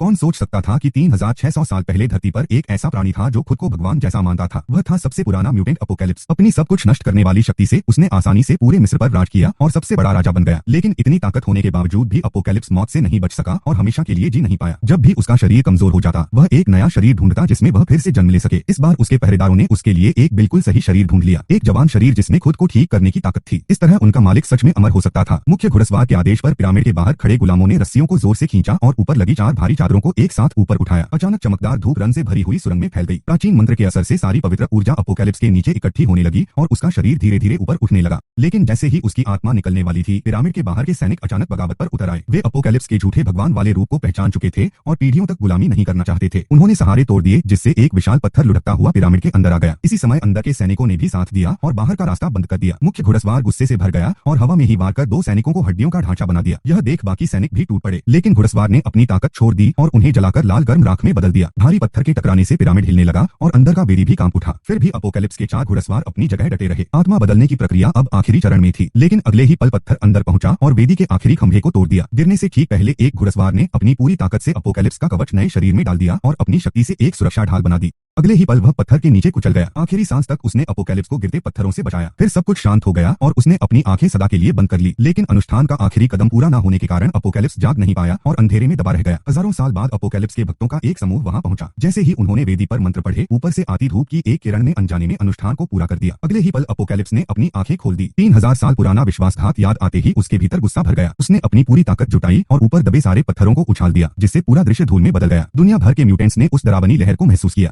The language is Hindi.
कौन सोच सकता था कि 3600 साल पहले धरती पर एक ऐसा प्राणी था जो खुद को भगवान जैसा मानता था। वह था सबसे पुराना म्यूटेंट अपोकैलिप्स। अपनी सब कुछ नष्ट करने वाली शक्ति से उसने आसानी से पूरे मिस्र पर राज किया और सबसे बड़ा राजा बन गया। लेकिन इतनी ताकत होने के बावजूद भी अपोकैलिप्स मौत से नहीं बच सका और हमेशा के लिए जी नहीं पाया। जब भी उसका शरीर कमजोर हो जाता, वह एक नया शरीर ढूंढता जिसमें वह फिर से जन्म ले सके। इस बार उसके पहरेदारों ने उसके लिए एक बिल्कुल सही शरीर ढूंढ लिया, एक जवान शरीर जिसमें खुद को ठीक करने की ताकत थी। इस तरह उनका मालिक सच में अमर हो सकता था। मुख्य घुड़सवार के आदेश पर पिरामिड के बाहर खड़े गुलामों ने रस्सियों को जोर से खींचा और ऊपर लगी 4 भारी चादरों को एक साथ ऊपर उठाया। अचानक चमकदार धूप रन से भरी हुई सुरंग में फैल गई। प्राचीन मंत्र के असर से सारी पवित्र ऊर्जा अपोकैलिप्स के नीचे इकट्ठी होने लगी और उसका शरीर धीरे धीरे ऊपर उठने लगा। लेकिन जैसे ही उसकी आत्मा निकलने वाली थी, पिरामिड के बाहर के सैनिक अचानक बगावत पर उतर आए। वे अपोकैलिप्स के झूठे भगवान वाले रूप को पहचान चुके थे और पीढ़ियों तक गुलामी नहीं करना चाहते थे। उन्होंने सहारे तोड़ दिए, जिससे एक विशाल पत्थर लुढ़कता हुआ पिरामिड के अंदर आ गया। इसी समय अंदर के सैनिकों ने भी साथ दिया और बाहर का रास्ता बंद कर दिया। मुख्य घुड़सवार गुस्से से भर गया और हवा में ही वार कर 2 सैनिकों को हड्डियों का ढांचा बना दिया। यह देख बाकी सैनिक भी टूट पड़े, लेकिन घुड़सवार ने अपनी ताकत छोड़ दी और उन्हें जलाकर लाल गर्म राख में बदल दिया। भारी पत्थर के टकराने से पिरामिड हिलने लगा और अंदर का बेदी भी कांप उठा। फिर भी अपोकैलिप्स के 4 घुड़सवार अपनी जगह डटे रहे। आत्मा बदलने की प्रक्रिया अब आखिरी चरण में थी, लेकिन अगले ही पल पत्थर अंदर पहुंचा और वेदी के आखिरी खंभे को तोड़ दिया। गिरने से ठीक पहले एक घुड़सवार ने अपनी पूरी ताकत से अपोकैलिप्स का कवच नए शरीर में डाल दिया और अपनी शक्ति से एक सुरक्षा ढाल बना दी। अगले ही पल वह पत्थर के नीचे कुचल गया। आखिरी सांस तक उसने अपोकैलिप्स को गिरते पत्थरों से बचाया। फिर सब कुछ शांत हो गया और उसने अपनी आंखें सदा के लिए बंद कर ली। लेकिन अनुष्ठान का आखिरी कदम पूरा न होने के कारण अपोकैलिप्स जाग नहीं पाया और अंधेरे में दबा रह गया। हजारों साल बाद अपोकैलिप्स के भक्तों का एक समूह वहां पहुंचा। जैसे ही उन्होंने वेदी पर मंत्र पढ़े, ऊपर से आती धूप की एक किरण ने अनजाने में अनुष्ठान को पूरा कर दिया। अगले ही पल अपोकैलिप्स ने अपनी आंखें खोल दी। 3000 साल पुराना विश्वासघात याद आते ही उसके भीतर गुस्सा भर गया। उसने अपनी पूरी ताकत जुटाई और ऊपर दबे सारे पत्थरों को उछाल दिया, जिससे पूरा दृश्य धूल में बदल गया। दुनिया भर के म्यूटेंट्स ने उस डरावनी लहर को महसूस किया।